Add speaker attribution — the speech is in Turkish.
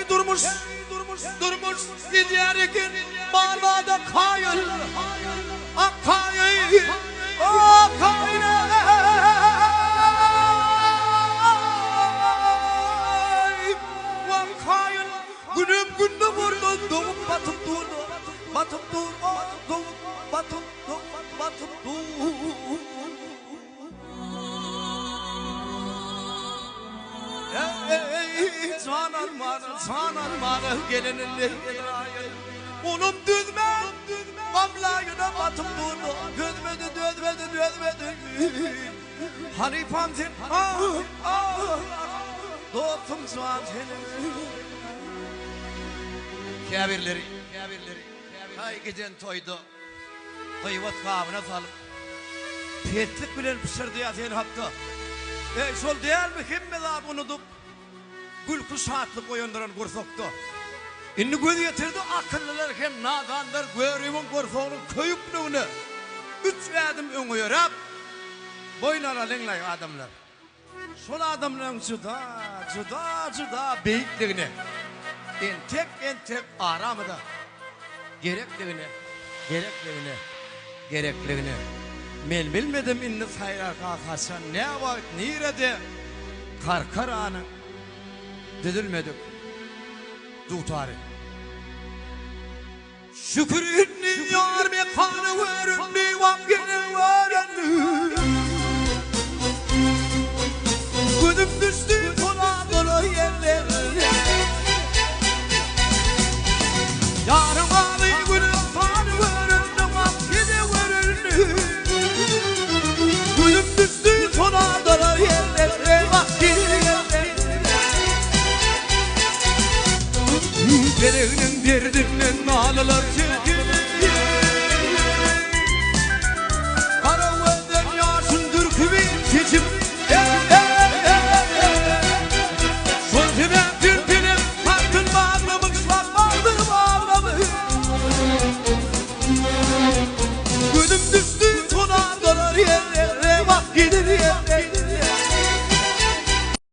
Speaker 1: durmuş gidiyor iken Marmada kayın Akkayın Akkayın Akkayın Günüm günde vurdu doğup batıp durdu Batıp dur doğup batıp dur Sanan bana gelininde Unum düzme Mamlayına batıp durdu Dözmedi Hanifam sen Dostum şu an senin Kabirleri Hay gecen toydu Kıyvat kabına salıp Petlik bilen pişirdi ya sen hakkı Şol değil mi kim mi daha unutup Gülkü saatlik oyunduran kursoktu İnni göz getirdi akıllılar hem nadanlar Görüyümün kursoğunun köyüplüğünü 3 adım öngüyor hep Boynara lenglay adamlar Şol adamların cüda beyikliğine En tek aramıda Gerekliğine Men bilmedim inni sayrar kalkaşan Ne var nirede Karkar anı Düdülmedik Tutarı Şükürünü yar bir kanı verindi Vakini verendi Gönüm düştü kola dolu yerlerine Yarım ağlı gönüm kanı verendi Vakini verendi Gönüm düştü kola dolu yerlerine Vakini verendi Birinin derdinden ağlılar çirkin